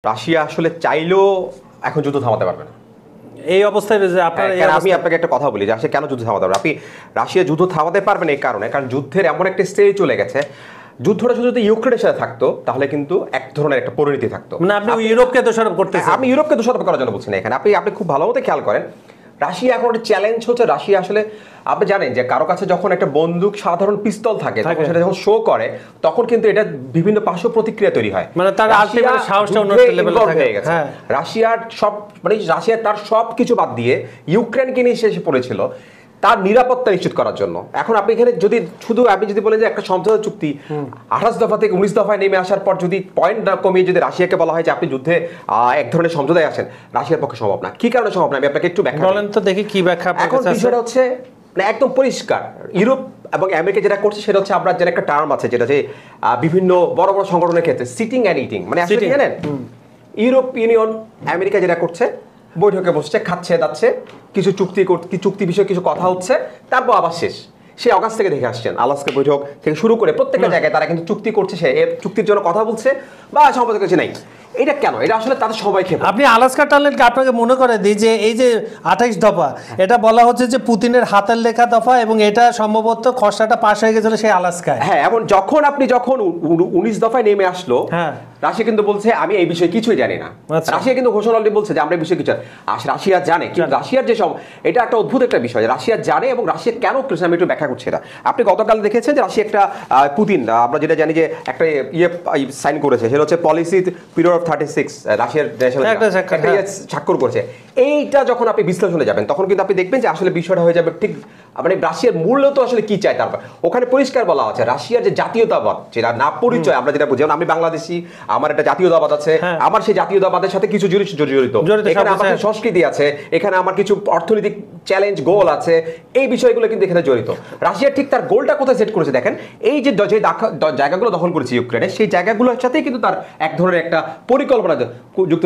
Russia আসলে চাইলেও এখন যুদ্ধ থামাতে পারবে না এই অবস্থায় যে আপনারা আমি আপনাকে একটা কথা বলি যে রাশিয়া কেন যুদ্ধ থামাতে পারবে আপনি রাশিয়া যুদ্ধ থামাতে পারবেন এই কারণে কারণ যুদ্ধের এমন একটা স্টেজ চলে গেছে যুদ্ধটা শুধু যদি ইউক্রেনের সাথে থাকতো তাহলে কিন্তু এক ধরনের একটা পরিণতি থাকতো মানে আপনি ইউরোপকে দোষারোপ করতেছেন আমি ইউরোপকে দোষারোপ করার জন্য বলছি না এখানে আপনি খুব ভালো মতো খেয়াল করেন রাশিয়া এখন একটা চ্যালেঞ্জ হচ্ছে রাশিয়া আসলে আপনি জানেন যে কারো কাছে যখন একটা বন্দুক সাধারণ পিস্তল থাকে তখন সেটা যখন শো করে তখন কিন্তু এটা বিভিন্ন পার্শ্ব প্রতিক্রিয়া তৈরি হয় মানে তার আলটিমেট সাহসটা অন্য লেভেলে হয়ে গেছে রাশিয়ার সব মানে রাশিয়া তার সবকিছু বাদ দিয়ে ইউক্রেনকে নিয়ে এসে পড়েছিল তার নিরাপত্তা নিশ্চিত করার জন্য এখন আপনি এখানে যদি শুধু আপনি যদি বলেন যে একটা সমঝোতা চুক্তি 28 দফা থেকে 19 দফায় নেমে আসার পর যদি পয়েন্ট কমিয়ে যদি রাশিয়াকে বলা হয় যে আপনি যুদ্ধে এক ধরনের সমঝোতায় আসেন রাশিয়ার পক্ষে সম্ভব না কি কারণে সম্ভব না আমি আপনাকে একটু ব্যাখ্যা বলেন তো দেখি কি ব্যাখ্যা এখন বিষয়টা হচ্ছে মানে একদম পরিষ্কার ইউরোপ এবং আমেরিকা যেটা করছে সেটা হচ্ছে আমরা যেন একটা টার্ম আছে যেটা যে বিভিন্ন বড় বড় সংগঠনের ক্ষেত্রে সিটিং অ্যান্ড ইটিং মানে আসলে কি জানেন ইউরোপ ইউনিয়ন আমেরিকা যেটা করছে বৈঠকে বসছে খাচ্ছে দাচ্ছে কিছু চুক্তি বিষয়ে কিছু কথা হচ্ছে তারপর আবার শেষ সে অগাস্ট থেকে দেখে আসছেন আলাস্কা বৈঠক থেকে শুরু করে প্রত্যেকটা জায়গায় তারা কিন্তু চুক্তি করছে সে চুক্তির জন্য কথা বলছে বা সম্পর্কে কিছু নাই এটা কেন এটা আসলে তাদের সবাই খেয়ে আপনি আলাস্কা টার্লেটকে আপনাকে মনে করে দিই যে এই যে 28 দফা এটা বলা হচ্ছে যে পুতিনের হাতের লেখা দফা এবং এটা সম্ভবত খসড়াটা পাশ হয়ে গেছিল সেই আলাস্কায় হ্যাঁ এবং যখন 19 দফায় নেমে আসলো হ্যাঁ রাশিয়া কিন্তু বলছে আমি এই বিষয়ে কিছুই জানি না রাশিয়া কিন্তু ঘোষণা অলরেডি বলছে যে আমরা এই বিষয়ে কিছু রাশিয়া জানে কিন্তু রাশিয়ার যে এটা একটা অদ্ভুত একটা বিষয় রাশিয়া জানে এবং রাশিয়া কেন করেছে আমি একটু ব্যাখ্যা করছি এটা আপনি গতকাল দেখেছেন যে রাশিয়া একটা পুতিন আমরা যেটা জানি যে একটা সাইন করেছে সেটা হচ্ছে পলিসি পিরিয়ড অফ 36 রাশিয়ার স্বাক্ষর করেছে এইটা যখন আপনি বিশ্লেষণে যাবেন তখন কিন্তু আপনি দেখবেন যে আসলে বিষয়টা হয়ে যাবে ঠিক মানে রাশিয়ার মূল্য তো আসলে কি চায় তারপর ওখানে পরিষ্কার বলা আছে রাশিয়ার যে জাতীয়তাবাদ যেটা না পরিচয় আমরা যেটা বুঝি আমি বাংলাদেশি আমার একটা জাতীয়তাবাদ আছে আমার সেই জাতীয়তাবাদের সাথে কিছু জড়িত এখানে আমার সংস্কৃতি আছে এখানে আমার কিছু অর্থনৈতিক চ্যালেঞ্জ গোল আছে এই বিষয়গুলো কিন্তু এখানে জড়িত রাশিয়া ঠিক তার গোলটা কোথায় সেট করেছে দেখেন এই যে জায়গাগুলো দখল করেছে ইউক্রেনে সেই জায়গাগুলোর সাথেই কিন্তু তার এক ধরনের একটা পরিকল্পনা যুক্ত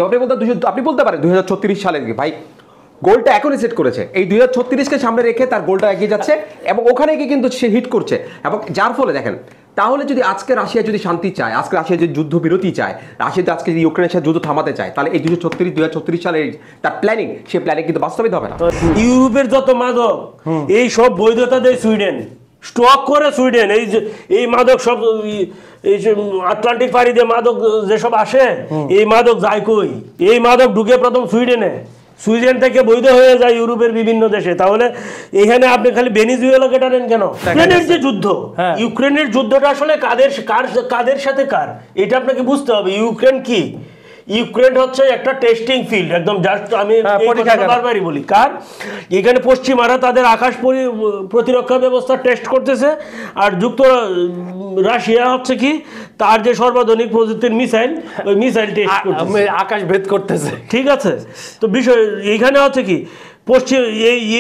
আপনি বলতে পারেন 2036 সালে ভাই গোলটা এখনই সেট করেছে এই 2036কে সামনে রেখে তার গোলটা এগিয়ে যাচ্ছে এবং ওখানে গিয়ে কিন্তু সে হিট করছে এবং যার ফলে দেখেন তাহলে যদি আজকে রাশিয়া যদি শান্তি চায় আজকে রাশিয়া যদি যুদ্ধবিরতি চায় রাশিয়া যদি আজকে যদি ইউক্রেনের সাথে যুদ্ধ থামাতে চায় তাহলে এই 2036 সালের তার প্ল্যানিং সেই প্ল্যানিং কিন্তু বাস্তবিত হবে না ইউরোপের যত মাদক এই সব বৈধতা দেয় সুইডেন স্টক করে সুইডেন এই মাদক সব এই আটলান্টিক পাড়ি দিয়ে মাদক যেসব আসে এই মাদক যায় কই এই মাদক ঢুকে প্রথম সুইডেন থেকে বৈধ হয়ে যায় ইউরোপের বিভিন্ন দেশে তাহলে এখানে আপনি খালি ভেনিজুয়েলাকে টানেন কেন ইউক্রেনের যে যুদ্ধ ইউক্রেনের যুদ্ধটা আসলে কাদের সাথে কার এটা আপনাকে বুঝতে হবে ইউক্রেন কি ইউক্রেন হচ্ছে একটা টেস্টিং ফিল্ড একদম জাস্ট আমি বারবারই বলি কার এখানে পশ্চিমারা তাদের আকাশ প্রতিরক্ষা ব্যবস্থা টেস্ট করতেছে আর রাশিয়া হচ্ছে কি তার যে সর্বাধুনিক প্রযুক্তির মিসাইল ওই মিসাইল টেস্ট করতেছে আকাশ ভেদ করতেছে ঠিক আছে তো বিষয় এইখানে হচ্ছে কি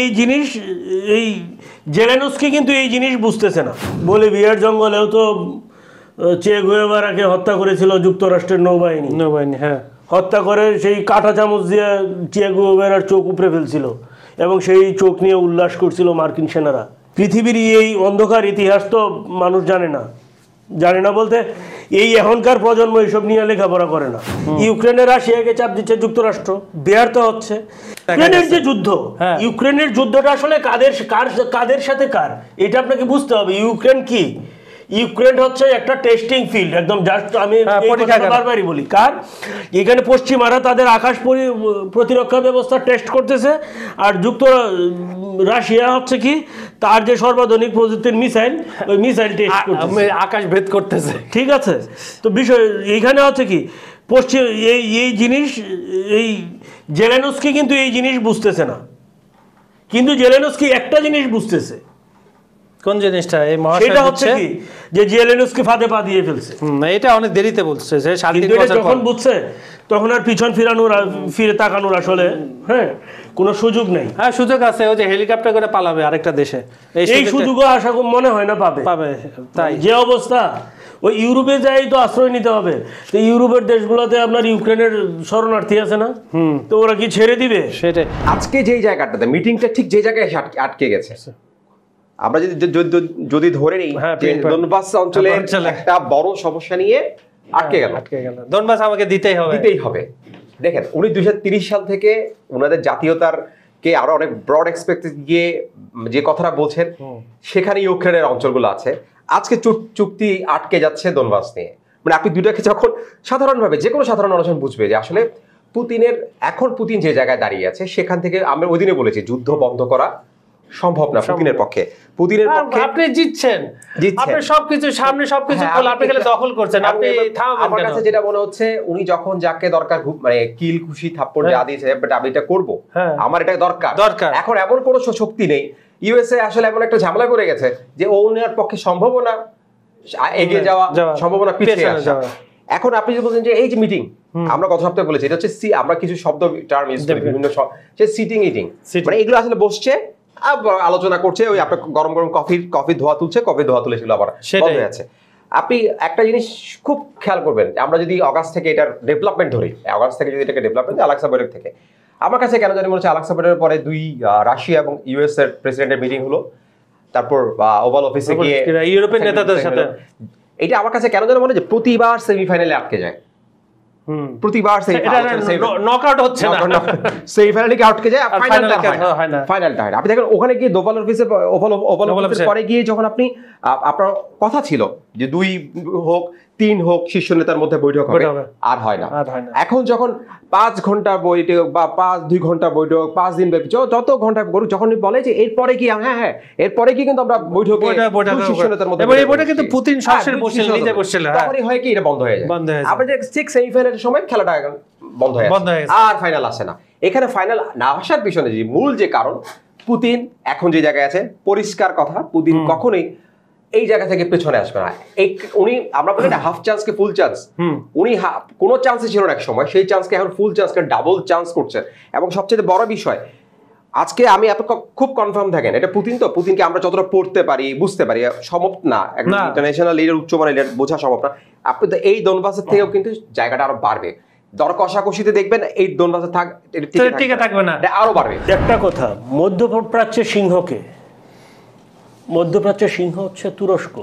এই জিনিস এই জেলেনস্কি কিন্তু এই জিনিস বুঝতেছে না বলিভিয়ার জঙ্গলেও তো চে গুয়েভারাকে হত্যা করেছিল যুক্তরাষ্ট্রের নৌবাহিনী হ্যাঁ হত্যা করে সেই কাঁটা চামচ দিয়ে চে গুয়েভারার চোখ উপড়ে ফেলছিল এবং সেই চোখ নিয়ে উল্লাস করছিল মার্কিন সেনারা পৃথিবীর এই অন্ধকার ইতিহাস তো মানুষ জানে না বলতে এই এখনকার প্রজন্ম এইসব নিয়ে লেখাপড়া করে না ইউক্রেনের রাশিয়াকে চাপ দিচ্ছে যুক্তরাষ্ট্র ব্যর্থ হচ্ছে ইউক্রেনের যে যুদ্ধ ইউক্রেনের যুদ্ধটা আসলে কাদের সাথে কার এটা আপনাকে বুঝতে হবে ইউক্রেন কি ইউক্রেন হচ্ছে একটা টেস্টিং ফিল্ড একদম জাস্ট আমি বারবারই বলি কার এখানে পশ্চিমারা তাদের আকাশ প্রতিরক্ষা ব্যবস্থা টেস্ট করতেছে আর রাশিয়া হচ্ছে কি তার যে সর্বাধুনিক প্রযুক্তির মিসাইল ওই মিসাইল টেস্ট করতেছে আকাশ ভেদ করতেছে ঠিক আছে তো বিষয় এইখানে হচ্ছে কি এই জিনিস এই জেলেনস্কি কিন্তু এই জিনিস বুঝতেছে না কিন্তু জেলেনস্কি একটা জিনিস বুঝতেছে কোন জিনিসটা এই সেটা হচ্ছে কি যে জেলেনস্কি ফাঁদে পা দিয়ে ফেলছে এটা অনেক দেরিতে বলছে যে যখন বুঝছে তখন আর পিছন ফিরে তাকানোর আসলে কোনো সুযোগ নেই সুযোগ আছে ওই যে হেলিকপ্টার করে পালাবে আরেকটা দেশে এই সুযোগও আশা মনে হয় না পাবে তাই যে অবস্থা ওই ইউরোপে যাই তো আশ্রয় নিতে হবে তো ইউরোপের দেশগুলোতে আপনার ইউক্রেনের শরণার্থী আছে না তো ওরা কি ছেড়ে দিবে সেটাই আজকে যেই জায়গাটাতে মিটিংটা ঠিক যে জায়গায় আটকে গেছে আমরা যদি ধরে নিই যে ডনবাস অঞ্চলে একটা বড় সমস্যা নিয়ে আটকে গেল। দনবাস আমাকে দিতেই হবে। দেখেন উনি 2030 সাল থেকে ওনাদের জাতীয়তার কে আরো অনেক ব্রড এক্সপেক্ট গিয়ে যে কথাটা বলছেন, সেখানে ইউক্রেনের অঞ্চলগুলো আছে। আজকে চুক্তি আটকে যাচ্ছে দনবাস নিয়ে। মানে আপনি দুইটাকে যখন সাধারণভাবে যে কোনো সাধারণ মানুষ বুঝবে যে আসলে পুতিন যে জায়গায় দাঁড়িয়ে আছে, সেখান থেকে আমরা ওই দিনে বলেছি যুদ্ধ বন্ধ করা সম্ভব না পুতিনের পক্ষে। আপনি জিতছেন, আপনি সবকিছু সামনে সবকিছু আপনি খালি দখল করছেন। আপনি আমার কাছে যেটা মনে হচ্ছে, উনি যখন যাকে দরকার মানে কিল খুশি থাপ্পড় যা দিয়েছে, আমি এটা করবো, আমার এটা দরকার। এখন এমন কোনো শক্তি নেই, ইউএসএ আসলে এমন একটা ঝামেলা করে গেছে যে ওনার পক্ষে সম্ভাবনা এগিয়ে যাওয়া, সম্ভাবনা পিছিয়ে আসা। এখন আপনি যদি বলছেন যে এই যে মিটিং, আমরা গত সপ্তাহে বলেছি এটা হচ্ছে আমরা কিছু শব্দ টার্ম ইউজ করি বিভিন্ন, সে সিটিং ইটিং, মানে এগুলো আসলে বসছে আলোচনা করছে, ওই আপনার গরম গরম কফি ধোয়া তুলছে, কফি ধোয়া তুলে সেগুলো আবার বন্ধ হয়ে আছে। আপনি একটা জিনিস খুব খেয়াল করবেন, আমরা যদি অগাস্ট থেকে এটার ডেভেলপমেন্ট ধরি, অগাস্ট থেকে যদি এটাকে ডেভেলপমেন্ট, আলাক্সা বৈঠক থেকে আমার কাছে কেন জানি মনে হচ্ছে আলাক্সা বৈঠকের পরে রাশিয়া এবং ইউএস এর প্রেসিডেন্টের মিটিং হলো, তারপর ওভাল অফিসে গিয়ে ইউরোপিয়ান নেতাদের সাথে, এটা আমার কাছে কেন জানি মনে হয় যে প্রতিবার সেমিফাইনালে আটকে যায়, প্রতিবার নকআউট হচ্ছে না, সেমিফাইনালে কি আটকে যায়, ফাইনালটা হয়। আপনি দেখেন ওখানে গিয়ে ওভাল অফিসে পরে গিয়ে যখন আপনি আপনার কথা ছিল যে 2 হোক 3 হোক শীর্ষ নেতার মধ্যে বৈঠক হবে, আর হয় না। এখন যখন 5 ঘন্টা বৈঠক বা 2 ঘন্টা বৈঠক, 5 দিন ব্যাপী যত ঘন্টা গরু, যখন বলে যে এরপরে কি, হ্যাঁ এরপরে কি কিন্তু আমরা বৈঠকে শীর্ষ নেতার মধ্যে, এবং এই বৈঠকে কিন্তু পুতিন সরাসরি নিজে বসছিল, তখনই হয় কি এটা বন্ধ হয়ে যায়। আবার যে 6 সেমিফাইনালের সময় খেলাটা বন্ধ হয়ে যায়, আর ফাইনাল আসে না। এখানে ফাইনাল না আসার পিছনে যে মূল যে কারণ, পুতিন এখন যে জায়গায় আছে, পরিষ্কার কথা, পুতিন কখনোই এই জায়গা থেকে পেছনে আসবে না। উনি আমরা বলি না হাফ চান্সকে ফুল চান্স, উনি কোনো চান্সই ছিল না এক সময়, সেই চান্সকে এখন ফুল চান্সকে ডাবল চান্স করছেন। এবং সবচেয়ে বড় বিষয়, আজকে আমি খুব কনফার্ম থাকেন, এটা পুতিনকে আমরা যতটা পড়তে পারি বুঝতে পারি সম্ভব না, একদম ইন্টারন্যাশনাল লিডার, উচ্চমানের লিডার বোঝা সম্ভব না। আপনি তো এই দনবাসের থেকেও কিন্তু জায়গাটা আরো বাড়বে, দর কষাকষিতে দেখবেন এই দনবাসে টিকে থাকবে না, আরো বাড়বে। একটা কথা, মধ্যপ্রাচ্যের সিংহ হচ্ছে তুরস্ক।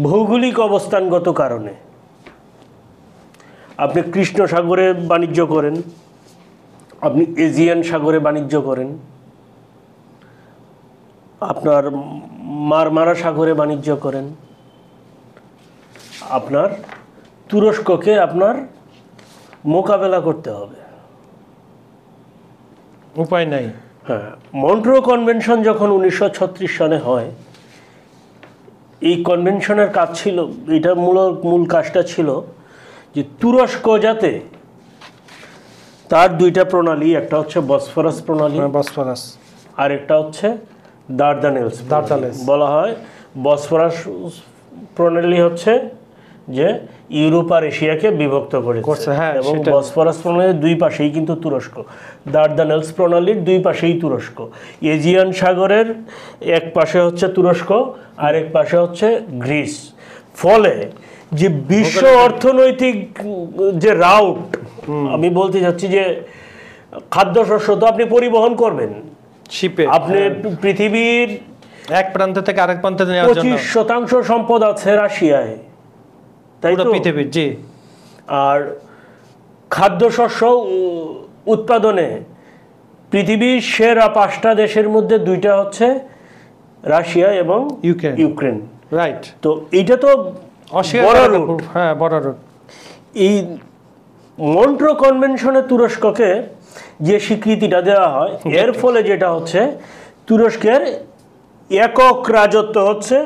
ভৌগোলিক অবস্থানগত কারণে আপনি কৃষ্ণ সাগরে বাণিজ্য করেন, আপনি এজিয়ান সাগরে বাণিজ্য করেন, আপনার মারমারা সাগরে বাণিজ্য করেন, আপনার তুরস্ককে আপনার মোকাবেলা করতে হবে, উপায় নাই। হ্যাঁ, মন্ট্রো কনভেনশন যখন 1936 সালে হয়, এই কনভেনশনের কাজ ছিল, এটা মূল কাজটা ছিল যে তুরস্ক যাতে তার 2টা প্রণালী, একটা হচ্ছে বসফরাস প্রণালী, আর একটা হচ্ছে দারদানেলস। বলা হয় বসফরাস প্রণালী হচ্ছে যে ইউরোপ আর এশিয়াকে বিভক্ত করেছে, এবং বসফরাস প্রণালীর 2 পাশেই কিন্তু তুরস্ক, দারদানেলস প্রণালীর 2 পাশেই তুরস্ক। এজিয়ান সাগরের এক পাশে হচ্ছে তুরস্ক, আর এক পাশে হচ্ছে গ্রিস। ফলে যে বিশ্ব অর্থনৈতিক যে রাউট, আমি বলতে চাচ্ছি যে খাদ্যশস্য তো আপনি পরিবহন করবেন শিপে, আপনি পৃথিবীর এক প্রান্ত থেকে আরেক প্রান্তে নেওয়ার জন্য 25% সম্পদ আছে রাশিয়ায়, তাই তো পৃথিবীর, জি। আর খাদ্যশস্য উৎপাদনে পৃথিবীর সেরা 5টা দেশের মধ্যে 2টা হচ্ছে রাশিয়া এবং ইউক্রেন, রাইট। তো এইটা তো বড় রুট। এই মন্ট্রো কনভেনশনে তুরস্ককে যে স্বীকৃতিটা দেওয়া হয়, এর ফলে যেটা হচ্ছে তুরস্কের একক রাজত্ব হচ্ছে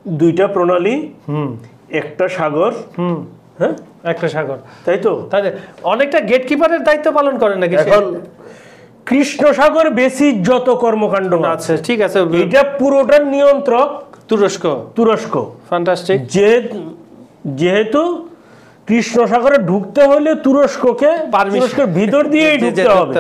2টা প্রণালী, একটা সাগর, হ্যাঁ একটা সাগর, তাই তো। তাহলে অনেকটা গেটকিপারের দায়িত্ব পালন করে নাকি এখন কৃষ্ণ সাগর বেসিক যত কর্মকাণ্ড আছে, ঠিক আছে, এটা পুরোটার নিয়ন্ত্রক তুরস্ক। ফ্যান্টাস্টিক। যেহেতু কৃষ্ণ সাগরে ঢুকতে হলে তুরস্কের ভিতর দিয়েই ঢুকতে হবে,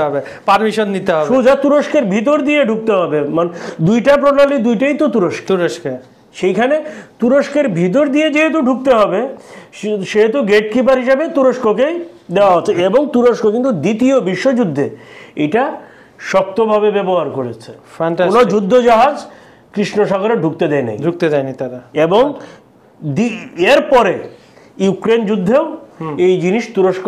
পারমিশন নিতে হবে, সোজা তুরস্কের ভিতর দিয়ে ঢুকতে হবে। মানে 2টা প্রণালী 2টাই তো তুরস্কে, সেইখানে তুরস্কের ভিতর দিয়ে যেহেতু ঢুকতে হবে, সেহেতু গেটকিপার হিসাবে তুরস্ককেই দেওয়া হচ্ছে। এবং তুরস্ক কিন্তু 2য় বিশ্বযুদ্ধে এটা শক্তভাবে ব্যবহার করেছে, কোনো যুদ্ধ জাহাজ কৃষ্ণ সাগরে ঢুকতে দেয়নি তারা। এবং এরপরে ইউক্রেন যুদ্ধেও এই জিনিস তুরস্ক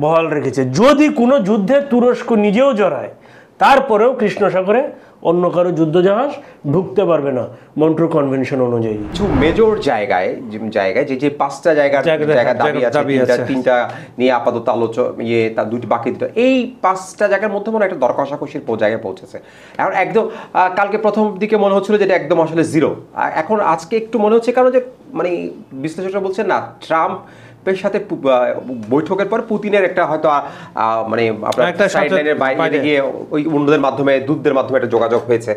বহাল রেখেছে। যদি কোনো যুদ্ধে তুরস্ক নিজেও জড়ায়, তারপরেও কৃষ্ণ সাগরে অন্য কারো যুদ্ধজাহাজ ঢুকতে পারবে না মন্ট্রু কনভেনশন অনুযায়ী। কিছু মেজর জায়গায় যে 5টা জায়গা দাবি আছে, তিনটা নিয়ে আপাতত তার দুটি বাকি দুটো, এই 5টা জায়গার মধ্যে মনে একটা দর কষাকষির জায়গায় পৌঁছেছে। এখন একদম কালকে প্রথম দিকে মনে হচ্ছিল যে এটা একদম আসলে জিরো, এখন আজকে একটু মনে হচ্ছে কারণ যে মানে বিশ্লেষকরা বলছেন না, ট্রাম্প এর সাথে বৈঠকের পর পুতিনের একটা হয়তো মানে আপনার সাইডলাইনের বাইরে গিয়ে ওই অন্যদের মাধ্যমে দূতদের মাধ্যমে একটা যোগাযোগ হয়েছে,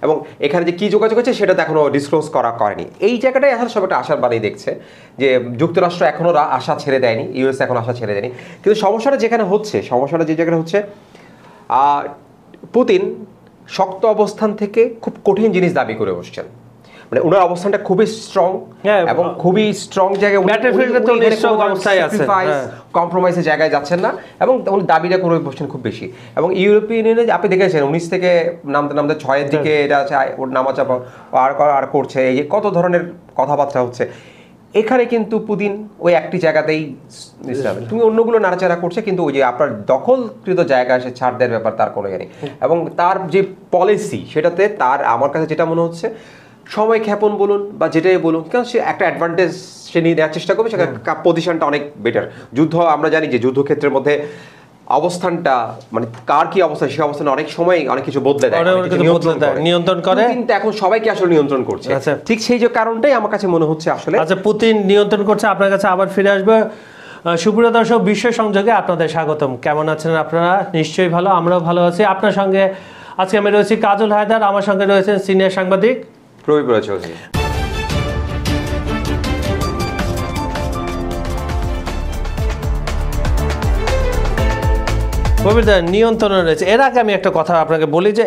এবং এখানে যে কি যোগাযোগ হয়েছে সেটা তো এখনো ডিসক্লোজ করেনি। এই জায়গাটাই আসলে সব একটা আশার বাণী দেখছে যে যুক্তরাষ্ট্র এখনো আশা ছেড়ে দেয়নি, ইউএস এখন আশা ছেড়ে দেয়নি। কিন্তু সমস্যাটা যে জায়গাটা হচ্ছে পুতিন শক্ত অবস্থান থেকে খুব কঠিন জিনিস দাবি করে বসছেন, মানে ওনার অবস্থানটা খুবই স্ট্রং এবং খুবই স্ট্রং জায়গায়, কম্প্রোমাইজের জায়গায় যাচ্ছেন না, এবং উনি দাবিটা করে বসছেন খুব বেশি। এবং ইউরোপিয়ান ইউনিয়নে আপনি দেখেছেন 19 থেকে নামতে 6-এর দিকে এটা আছে, ওর নামাচাপা আর করছে, এই যে কত ধরনের কথাবার্তা হচ্ছে। এখানে কিন্তু পুতিন ওই একটি জায়গাতেই তুমি অন্যগুলো নাড়াচাড়া করছে, কিন্তু ওই যে আপনার দখলকৃত জায়গা সে ছাড় দেওয়ার ব্যাপার তার কোনো নেই। এবং তার যে পলিসি সেটাতে তার আমার কাছে যেটা মনে হচ্ছে সময় ক্ষেপণ বলুন বা যেটাই বলুন, কারণ সে একটা অ্যাডভান্টেজ সে নিয়ে নেওয়ার চেষ্টা করবে, সেখানে পজিশনটা অনেক বেটার। যুদ্ধ আমরা জানি যে যুদ্ধক্ষেত্রের মধ্যে অবস্থানটা মানে কার কি অবস্থা, সে অবস্থানে অনেক সময় অনেক কিছু বদলে দেয়, নিয়ন্ত্রণ করে, কিন্তু এখন সবাইকে আসলে নিয়ন্ত্রণ করছে। ঠিক সেই যে কারণটাই আমার কাছে মনে হচ্ছে আসলে আচ্ছা পুতিন নিয়ন্ত্রণ করছে। আপনার কাছে আবার ফিরে আসবে। সুপ্রিয় দর্শক, বিশ্ব সংযোগে আপনাদের স্বাগতম। কেমন আছেন আপনারা? নিশ্চয়ই ভালো, আমরাও ভালো আছি। আপনার সঙ্গে আজকে আমি রয়েছি কাজল হায়দার, আমার সঙ্গে রয়েছেন সিনিয়র সাংবাদিক প্রবীর চৌধুরী। প্রবীরদা নিয়ন্ত্রণে রয়েছে। এর আগে আমি একটা কথা আপনাকে বলি যে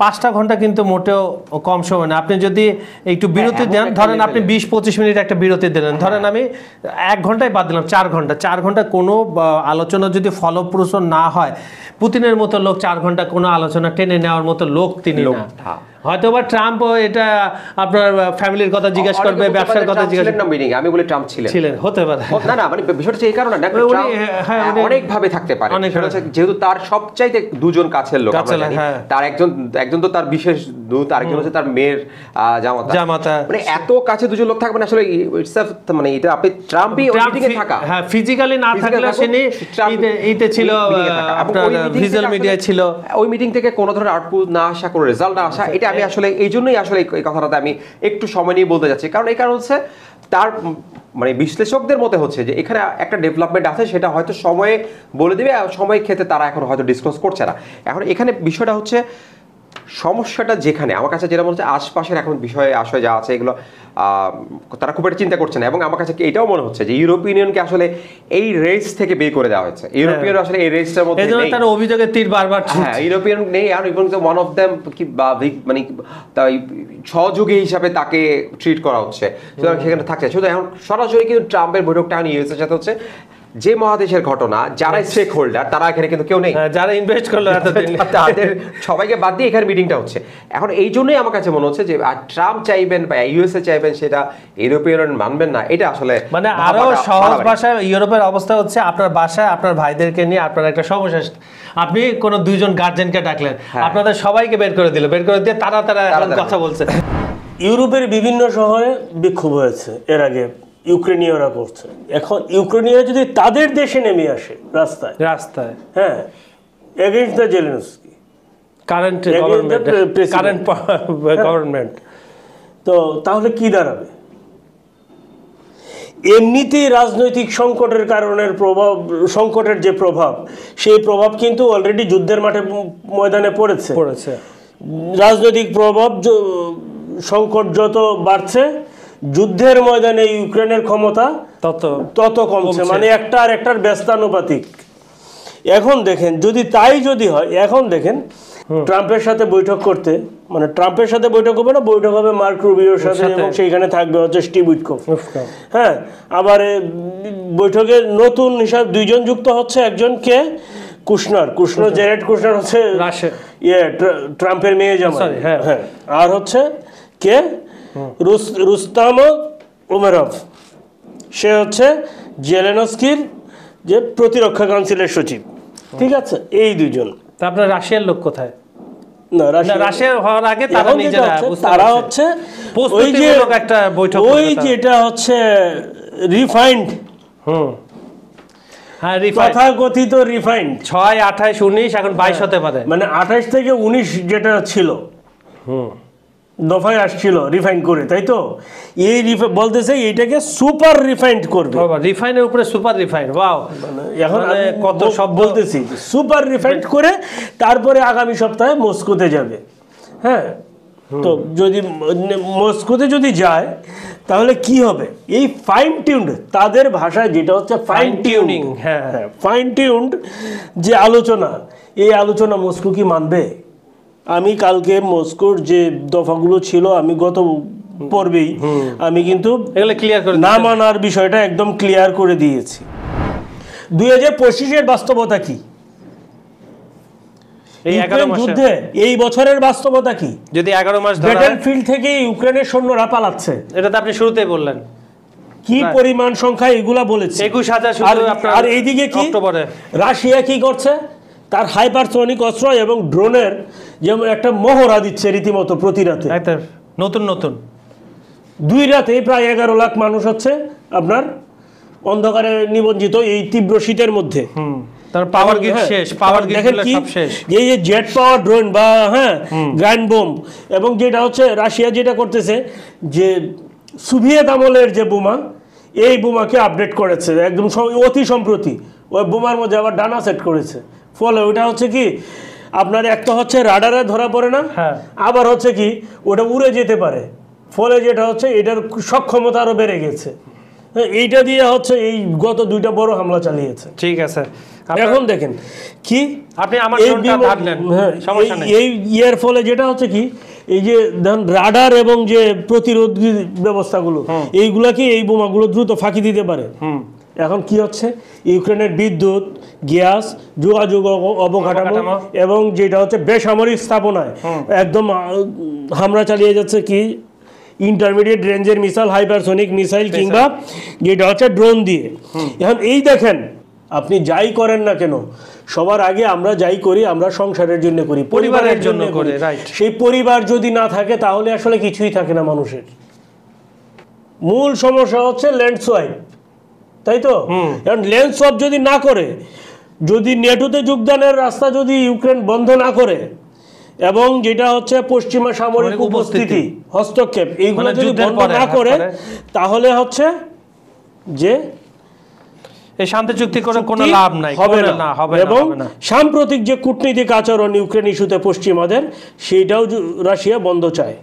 5টা ঘন্টা কিন্তু মোটেও কম সময় না। আপনি যদি একটু বিরতি দেন, ধরেন আপনি 20-25 মিনিট একটা বিরতি দিলেন, ধরেন আমি 1 ঘন্টায় বাদ দিলাম, 4 ঘন্টা কোনো আলোচনা যদি ফলপ্রসূ না হয়, পুতিনের মতো লোক 4 ঘন্টা কোনো আলোচনা টেনে নেওয়ার মতো লোক তিনি না। হয়তো বা ট্রাম্প এটা আপনার ফ্যামিলির কথা জিজ্ঞাসা করবে, ব্যবসার কথা জিজ্ঞাসা করবে। মিটিং আমি বলি ট্রাম্প ছিলেন হতে পারে না মানে বিষয়টা এই কারণে না, অনেক ভাবে থাকতে পারে, যেহেতু তার সবচাইতে দুজন কাছের লোক, তার একজন তো তার বিশেষ দূত, আরেকজন হচ্ছে তার মেয়ের জামাতা, মানে এত কাছে দুজন লোক থাকবেন আসলে মানে এটা আপনি ট্রাম্পই ওই মিটিং এ থাকা, হ্যাঁ ফিজিক্যালি না থাকলে তিনি এইতে ছিল, আপনার ভিজুয়াল মিডিয়ায় ছিল, ওই মিটিং থেকে কোনো ধরনের আউটপুট না আসা, কোনো রেজাল্ট না আসা, এটা আমি আসলে এই জন্যই আসলে এই কথাটাতে আমি একটু সময় নিয়ে বলতে যাচ্ছি। কারণ এই কারণ হচ্ছে তার মানে বিশ্লেষকদের মতে হচ্ছে যে এখানে একটা ডেভেলপমেন্ট আছে, সেটা হয়তো সময়ে বলে দেবে, সময় ক্ষেত্রে তারা এখন হয়তো ডিসক্লোজ করছে না। এখন এখানে বিষয়টা হচ্ছে সমস্যাটা যেখানে আমার কাছে যেটা মনে হচ্ছে আশপাশের এখন বিষয়ে আসলে যা আছে এগুলো তারা খুব একটা চিন্তা করছে না। এবং আমার কাছে এটাও মনে হচ্ছে যে ইউরোপিয়ান ইউনিয়নকে আসলে এই রেস থেকে বের করে দেওয়া হয়েছে। ইউরোপিয়ান আসলে এই রেসটার মধ্যে নেই, তার অভিযোগের তীর বারবার, হ্যাঁ ইউরোপিয়ান নেই। আর ইভেন ওয়ান অফ দেম কি মানে তাই সহযোগী হিসাবে তাকে ট্রিট করা হচ্ছে, সেখানে থাকছে। শুধু এখন সরাসরি কিন্তু ট্রাম্পের বৈঠকটা ইউএস এর সাথে হচ্ছে যে মহাদেশের ঘটনা, যারা স্টেক হোল্ডার তারা এখানে কিন্তু কেউ নেই, যারা ইনভেস্ট করলো তাদের সবাইকে বাদ দিয়ে এখানে মিটিংটা হচ্ছে। এখন এই জন্যই আমার কাছে মনে হচ্ছে যে ট্রাম্প চাইবেন বা ইউএসএ চাইবেন সেটা ইউরোপিয়ান মানবেন না, এটা আসলে মানে আরো সহজ ভাষায় ইউরোপের অবস্থা হচ্ছে আপনার বাসায় আপনার ভাইদেরকে নিয়ে আপনার একটা সমস্যা, আপনি কোনো 2জন গার্জেনকে ডাকলেন, আপনাদের সবাইকে বের করে দিয়ে তারা কথা বলছে। ইউরোপের বিভিন্ন শহরে বিক্ষোভ হয়েছে এর আগে, ইউক্রেনীয়রা করছে। এখন ইউক্রেনীয়রা যদি তাদের দেশে নেমে আসে রাস্তায় হ্যাঁ against the Zelensky current government, তো তাহলে কি দাঁড়াবে? এমনিতেই রাজনৈতিক সংকটের কারণের প্রভাব, সংকটের যে প্রভাব, সেই প্রভাব কিন্তু অলরেডি যুদ্ধের ময়দানে পড়েছে। রাজনৈতিক প্রভাব সংকট যত বাড়ছে, যুদ্ধের ময়দানে ইউক্রেনের ক্ষমতা তত কমছে, মানে একটা আর একটার ব্যস্তানুপাতিক। এখন দেখেন যদি হয়, এখন দেখেন ট্রাম্পের সাথে বৈঠক করতে, মানে ট্রাম্পের সাথে বৈঠক হবে না, বৈঠক হবে মার্ক রুবিওর সাথে, এবং সেইখানে থাকবে হচ্ছে স্টিভ উইটকফ। হ্যাঁ, আবার বৈঠকে নতুন হিসাব 2জন যুক্ত হচ্ছে, একজন কে কুশনার জেরেড কুশনার হচ্ছে ট্রাম্পের মেয়ে জামাই, হ্যাঁ, আর হচ্ছে কে রুস্তাম উমেরভ, সে হচ্ছে জেলেনস্কির যে প্রতিরক্ষা কাউন্সিলের সচিব, ঠিক আছে, এই দুজন। তা আপনার রাশিয়ার লোক কোথায়? না, রাশিয়া হওয়ার আগে তারা নিজেরা তারা হচ্ছে ওই যে একটা বৈঠক, ওই যেটা হচ্ছে রিফাইন্ড, হ্যাঁ তথাকথিত রিফাইন্ড 6, 28, 19 এখন 22 হতে পারে, মানে 28 থেকে 19 যেটা ছিল দফায় আসছিল রিফাইন করে, তাই তো? এই বলতেছে এইটাকে সুপার রিফাইন্ড করবে, রিফাইনের উপরে সুপার রিফাইন। ওয়াও, এখন কত সব বলতেছি, সুপার রিফাইন্ড করে তারপরে আগামী সপ্তাহে মস্কোতে যাবে। হ্যাঁ, তো যদি মস্কোতে যদি যায় তাহলে কি হবে? এই ফাইন টিউন্ড, তাদের ভাষায় যেটা হচ্ছে ফাইন টিউনিং, হ্যাঁ, ফাইন টিউন্ড যে আলোচনা, এই আলোচনা মস্কো কি মানবে? আমি কালকে মস্কোর যে দফাগুলো ছিল, আমি গত পর্বেই আমি কিন্তু না মানার বিষয়টা একদম ক্লিয়ার করে দিয়েছি। 2025-এর বাস্তবতা কি? যুদ্ধে এই বছরের বাস্তবতা কি? যদি 11 মাস ব্যাটলফিল্ড থেকে ইউক্রেনের সৈন্যরা পালাচ্ছে, এটা তো আপনি শুরুতেই বললেন, কি পরিমাণ সংখ্যা এগুলা বলেছে 21,000। আর এইদিকে কি রাশিয়া কি করছে? তার হাইপারসনিক অস্ত্র এবং ড্রোনের যেমন একটা মহড়া দিচ্ছে রীতিমতো প্রতি রাতে, নতুন নতুন 2 রাতে প্রায় 11 লাখ মানুষ হচ্ছে আপনার অন্ধকারে নিবঞ্জিত এই তীব্র শীতের মধ্যে। তার পাওয়ার গ্রিড শেষ, পাওয়ার গ্রিড সব শেষ। এই যে জেট পাওয়ার ড্রোন বা গ্রাইন্ড বোম, এবং যেটা হচ্ছে রাশিয়া যেটা করতেছে যে সোভিয়েত আমলের যে বোমা, এই বোমাকে আপডেট করেছে একদম অতি সম্প্রতি। ওই বোমার মধ্যে আবার ডানা সেট করেছে, ফলে ওটা হচ্ছে কি আপনার একটা হচ্ছে রাডারে ধরা পড়ে না, আবার হচ্ছে কি ওটা উড়ে যেতে পারে, ফলে যেটা হচ্ছে এটার সক্ষমতা আরো বেড়ে গেছে। এইটা দিয়ে হচ্ছে এই গত 2টা বড় হামলা চালিয়েছে। ঠিক আছে, এখন দেখেন কি আপনি আমার ড্রোনটা ধরলেন, সমস্যা নেই। এই এর ফলে যেটা হচ্ছে কি এই যে রাডার এবং যে প্রতিরোধ ব্যবস্থাগুলো, এইগুলাকে এই বোমাগুলো দ্রুত ফাঁকি দিতে পারে। এখন কি হচ্ছে, ইউক্রেনের বিদ্যুৎ, গ্যাস, যোগাযোগ অবকাঠামো এবং যেটা হচ্ছে বেসামরিক স্থাপনায় একদম হামলা চালিয়ে যাচ্ছে কি ইন্টারমিডিয়েট রেঞ্জের মিসাইল, হাইপারসনিক মিসাইল কিংবা যেটা হচ্ছে ড্রোন দিয়ে। এখন এই দেখেন, আপনি যাই করেন না কেন, সবার আগে আমরা যাই করি আমরা সংসারের জন্য করি, পরিবারের জন্য করি। সেই পরিবার যদি না থাকে তাহলে আসলে কিছুই থাকে না মানুষের। মূল সমস্যা হচ্ছে ল্যান্ড সোয়াইপ, তাই তো? কারণ ল্যান্ড সোয়াইপ যদি না করে, যদি নেটোতে যোগদানের রাস্তা যদি ইউক্রেন বন্ধ না করে, এবং যেটা হচ্ছে পশ্চিমা সামরিক উপস্থিতি, হস্তক্ষেপ, এইগুলো যদি বন্ধ না করে, তাহলে হচ্ছে যে এই শান্তি চুক্তি করে কোনো লাভ নাই, হবে না। এবং সাম্প্রতিক যে কূটনৈতিক আচরণ ইউক্রেন ইস্যুতে পশ্চিমাদের, সেইটাও রাশিয়া বন্ধ চায়।